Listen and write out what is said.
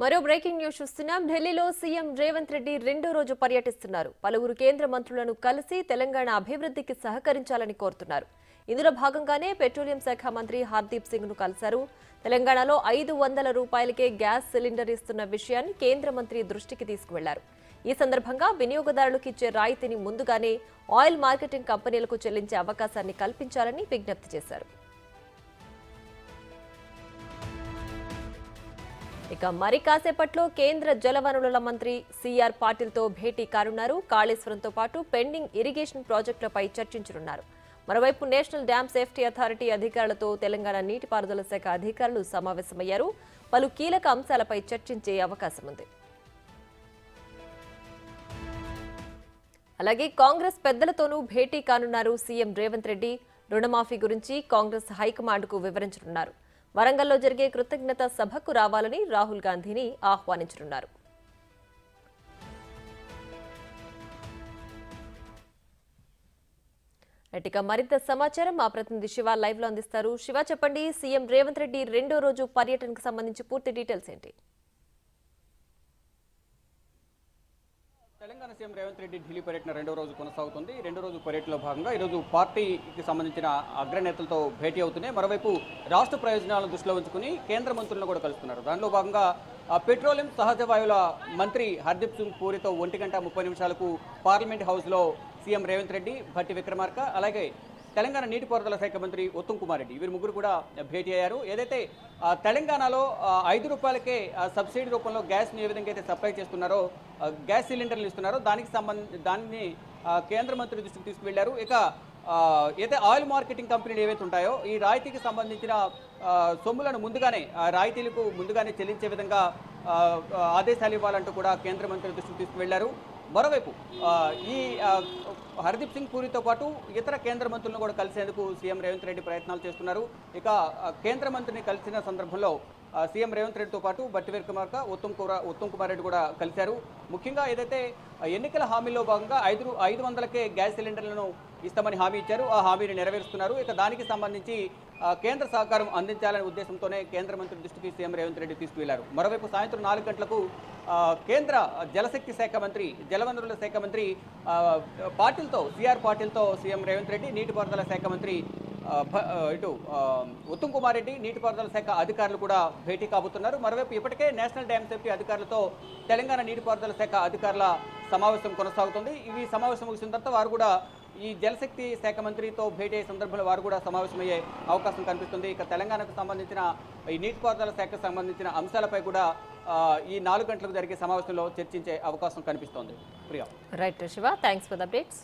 మరో breaking news చూస్తున్నాం. ఢిల్లీలో సీఎం రేవంత్ రెడ్డి రెండో రోజు పర్యటిస్తున్నారు. పలువురు కేంద్ర మంత్రులను కలిసి తెలంగాణ అభివృద్ధికి సహకరించాలని కోరుతున్నారు. ఇందులో భాగంగానే పెట్రోలియం శాఖ మంత్రి హర్దీప్ సింగ్ ను కలిశారు. తెలంగాణలో 500 రూపాయలకే గ్యాస్ సిలిండర్ ఇస్తున్న విషయాన్ని కేంద్ర మంత్రి దృష్టికి తీసుకువెళ్లారు. ఈ సందర్భంగా వినియోగదారులకు ఇచ్చే రాయితీని ముందుగానే ఆయిల్ మార్కెటింగ్ కంపెనీలకు చెల్లించే అవకాశాన్ని కల్పించాలని విజ్ఞప్తి చేశారు. ఇక మరి కాసేపట్లో కేంద్ర జలవనరుల మంత్రి సిఆర్ పాటిల్తో భేటీ కానున్నారు. కాళేశ్వరంతో పాటు పెండింగ్ ఇరిగేషన్ ప్రాజెక్టులపై చర్చించనున్నారు. మరోవైపు నేషనల్ డ్యామ్ సేఫ్టీ అథారిటీ అధికారులతో తెలంగాణ నీటిపారుదల శాఖ అధికారులు సమావేశమయ్యారు. పలు కీలక అంశాలపై చర్చించే అవకాశం ఉంది. అలాగే కాంగ్రెస్ పెద్దలతోనూ భేటీ కానున్నారు సీఎం రేవంత్ రెడ్డి. రుణమాఫీ గురించి కాంగ్రెస్ హైకమాండ్కు వివరించనున్నారు. వరంగల్లో జరిగే కృతజ్ఞత సభకు రావాలని రాహుల్ గాంధీని ఆహ్వానించనున్నారు. ఇక మరింత సమాచారం మా ప్రతినిధి శివ లైవ్ లో అందిస్తారు. శివ, చెప్పండి, సీఎం రేవంత్ రెడ్డి రెండో రోజు పర్యటనకు సంబంధించి పూర్తి డీటెయిల్స్ ఏంటి? తెలంగాణ సీఎం రేవంత్ రెడ్డి ఢిల్లీ పర్యటన రెండో రోజు కొనసాగుతుంది. రెండో రోజు పర్యటనలో భాగంగా ఈరోజు పార్టీకి సంబంధించిన అగ్రనేతలతో భేటీ అవుతున్నాయి. మరోవైపు రాష్ట్ర ప్రయోజనాలను దృష్టిలో ఉంచుకుని కేంద్ర మంత్రులను కూడా కలుస్తున్నారు. దానిలో భాగంగా పెట్రోలియం సహజ వాయువుల మంత్రి హర్దీప్ సింగ్ పూరితో 1:30 పార్లమెంట్ హౌస్లో సీఎం రేవంత్ రెడ్డి, భట్టి విక్రమార్క, అలాగే తెలంగాణ నీటిపారుదల శాఖ మంత్రి ఉత్తమ్ కుమార్ రెడ్డి వీరు ముగ్గురు కూడా భేటీ అయ్యారు. ఏదైతే తెలంగాణలో 5 రూపాయలకే సబ్సిడీ రూపంలో గ్యాస్ని ఏ విధంగా అయితే సప్లై చేస్తున్నారో, గ్యాస్ సిలిండర్లు ఇస్తున్నారో దాన్ని కేంద్ర మంత్రి దృష్టికి తీసుకువెళ్లారు. ఇక అయితే ఆయిల్ మార్కెటింగ్ కంపెనీలు ఏవైతే ఉంటాయో ఈ రాయితీకి సంబంధించిన సొమ్ములను రాయితీలకు ముందుగానే చెల్లించే విధంగా ఆదేశాలు ఇవ్వాలంటూ కూడా కేంద్ర మంత్రి దృష్టికి తీసుకువెళ్లారు. మరోవైపు ఈ హర్దీప్ సింగ్ పూరితో పాటు ఇతర కేంద్ర మంత్రులను కూడా కలిసేందుకు సీఎం రేవంత్ రెడ్డి ప్రయత్నాలు చేస్తున్నారు. ఇక కేంద్ర మంత్రిని కలిసిన సందర్భంలో సీఎం రేవంత్ రెడ్డితో పాటు భట్టి విక్రమార్క, ఉత్తమ్ కుమార్ రెడ్డి కూడా కలిశారు. ముఖ్యంగా ఏదైతే ఎన్నికల హామీలో భాగంగా 500కే గ్యాస్ సిలిండర్లను ఇస్తామని హామీ ఇచ్చారు, ఆ హామీని నెరవేరుస్తున్నారు. ఇక దానికి సంబంధించి కేంద్ర సహకారం అందించాలనే ఉద్దేశంతోనే కేంద్ర మంత్రి దృష్టికి సీఎం రేవంత్ రెడ్డి తీసుకువెళ్లారు. మరోవైపు సాయంత్రం 4 గంటలకు కేంద్ర జలశక్తి శాఖ మంత్రి, జలవనరుల శాఖ మంత్రి సిఆర్ పాటిల్తో సీఎం రేవంత్ రెడ్డి, నీటిపారుదల శాఖ మంత్రి ఉత్తమ్ కుమార్ రెడ్డి, నీటిపారుదల శాఖ అధికారులు కూడా భేటీ కాబోతున్నారు. మరోవైపు ఇప్పటికే నేషనల్ డ్యామ్ సేఫ్టీ అధికారులతో తెలంగాణ నీటిపారుదల శాఖ అధికారుల సమావేశం కొనసాగుతుంది. ఈ సమావేశం ముగిసిన తర్వాత వారు కూడా ఈ జలశక్తి శాఖ మంత్రితో భేటీ అయ్యే సందర్భంలో వారు కూడా సమావేశమయ్యే అవకాశం కనిపిస్తుంది. ఇక తెలంగాణకు సంబంధించిన ఈ నీటిపారుదల శాఖకు సంబంధించిన అంశాలపై కూడా ఈ 4 గంటలకు జరిగే సమావేశంలో చర్చించే అవకాశం కనిపిస్తోంది. Priya. Right Shiva, thanks for the updates.